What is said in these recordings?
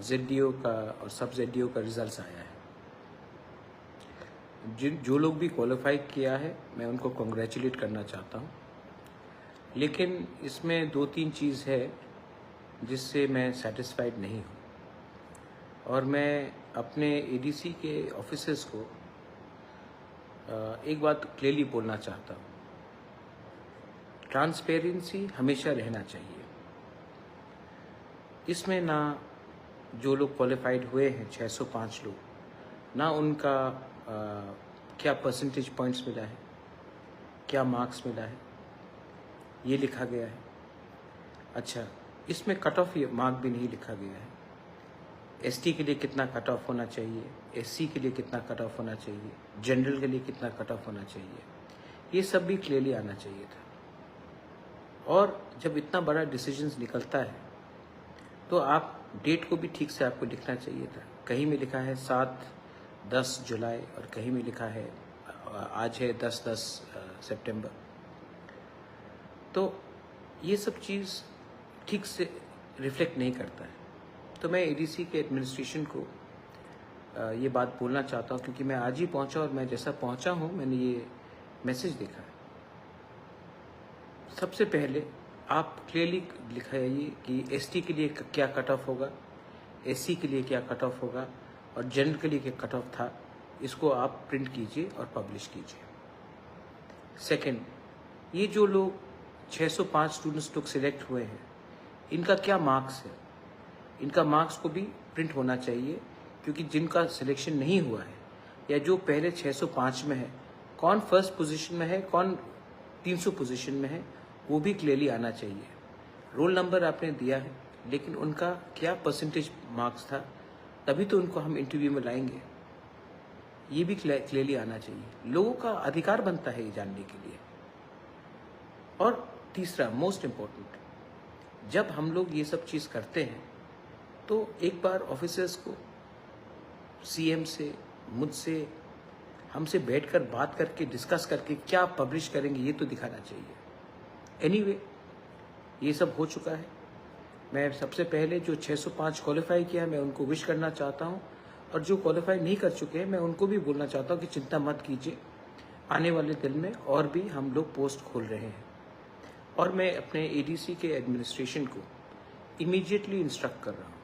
ZDO का और सब ZDO का रिजल्ट्स आया है। जो लोग भी क्वालिफाई किया है मैं उनको कॉन्ग्रेचुलेट करना चाहता हूँ, लेकिन इसमें 2-3 चीज़ है जिससे मैं सेटिस्फाइड नहीं हूँ और मैं अपने ADC के ऑफिसर्स को एक बात क्लियरली बोलना चाहता हूँ। ट्रांसपेरेंसी हमेशा रहना चाहिए। इसमें ना जो लोग क्वालिफाइड हुए हैं 605 लोग, ना उनका क्या परसेंटेज पॉइंट्स मिला है, क्या मार्क्स मिला है, ये लिखा गया है। अच्छा, इसमें कट ऑफ मार्क भी नहीं लिखा गया है। ST के लिए कितना कट ऑफ होना चाहिए, SC के लिए कितना कट ऑफ होना चाहिए, जनरल के लिए कितना कट ऑफ होना चाहिए, ये सब भी क्लियरली आना चाहिए था। और जब इतना बड़ा डिसीजंस निकलता है तो आप डेट को भी ठीक से आपको लिखना चाहिए था। कहीं में लिखा है 7-10 जुलाई और कहीं में लिखा है आज है 10-10 सितंबर। तो ये सब चीज़ ठीक से रिफ्लेक्ट नहीं करता है। तो मैं ADC के एडमिनिस्ट्रेशन को ये बात बोलना चाहता हूँ, क्योंकि मैं आज ही पहुँचा और मैं जैसा पहुँचा हूँ मैंने ये मैसेज देखा है। सबसे पहले आप क्लियरली लिखाइए कि ST के लिए क्या कट ऑफ होगा, SC के लिए क्या कट ऑफ होगा और जनरल के लिए क्या कट ऑफ था। इसको आप प्रिंट कीजिए और पब्लिश कीजिए। सेकंड, ये जो लोग 605 स्टूडेंट्स लोग सिलेक्ट हुए हैं, इनका क्या मार्क्स है, इनका मार्क्स को भी प्रिंट होना चाहिए, क्योंकि जिनका सिलेक्शन नहीं हुआ है या जो पहले 605 में है, कौन फर्स्ट पोजीशन में है, कौन 300 पोजीशन में है, वो भी क्लियरली आना चाहिए। रोल नंबर आपने दिया है, लेकिन उनका क्या परसेंटेज मार्क्स था, तभी तो उनको हम इंटरव्यू में लाएंगे। ये भी क्लियरली आना चाहिए। लोगों का अधिकार बनता है ये जानने के लिए। और तीसरा मोस्ट इम्पोर्टेंट, जब हम लोग ये सब चीज़ करते हैं तो एक बार ऑफिसर्स को CM से, मुझसे, हमसे बैठकर बात करके डिस्कस करके क्या पब्लिश करेंगे ये तो दिखाना चाहिए। एनीवे, ये सब हो चुका है। मैं सबसे पहले जो 605 क्वालिफाई किया है मैं उनको विश करना चाहता हूँ, और जो क्वालिफाई नहीं कर चुके हैं मैं उनको भी बोलना चाहता हूँ कि चिंता मत कीजिए, आने वाले दिन में और भी हम लोग पोस्ट खोल रहे हैं। और मैं अपने ADC के एडमिनिस्ट्रेशन को इमीडिएटली इंस्ट्रक्ट कर रहा हूँ।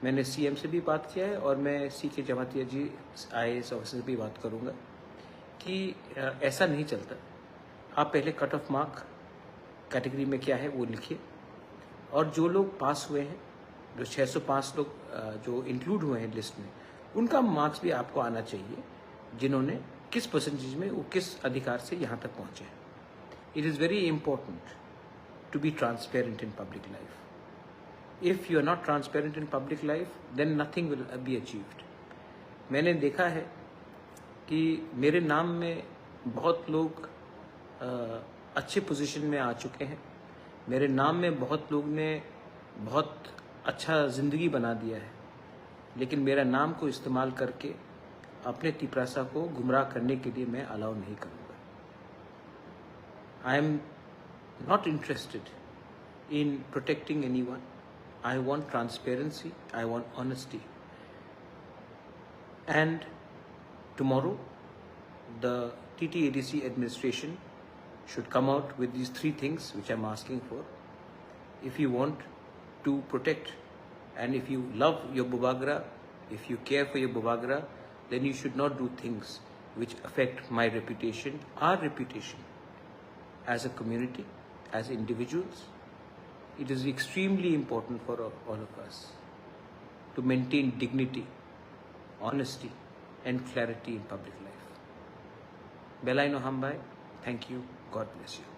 मैंने CM से भी बात किया है और मैं CK जमातिया जी IAS ऑफिसर से भी बात करूँगा कि ऐसा नहीं चलता। आप पहले कट ऑफ मार्क कैटेगरी में क्या है वो लिखिए, और जो लोग पास हुए हैं, जो 605 लोग जो इंक्लूड हुए हैं लिस्ट में, उनका मार्क्स भी आपको आना चाहिए, जिन्होंने किस परसेंटेज में, वो किस अधिकार से यहाँ तक पहुँचे हैं। It is very important to be transparent in public life. If you are not transparent in public life, then nothing will be achieved. मैंने देखा है कि मेरे नाम में बहुत लोग अच्छे पोजीशन में आ चुके हैं। मेरे नाम में बहुत लोग ने बहुत अच्छा ज़िंदगी बना दिया है, लेकिन मेरा नाम को इस्तेमाल करके अपने तिपरासा को गुमराह करने के लिए मैं अलाउ नहीं करूँगा। I am not interested in protecting anyone. I want transparency, I want honesty. And tomorrow, the TTADC administration should come out with these 3 things which I'm asking for. If you want to protect, and if you love your Bubagra, if you care for your Bubagra, then you should not do things which affect my reputation, our reputation as a community, as individuals. It is extremely important for all of us to maintain dignity, honesty, and clarity in public life. Belaino Hambai, thank you. God bless you.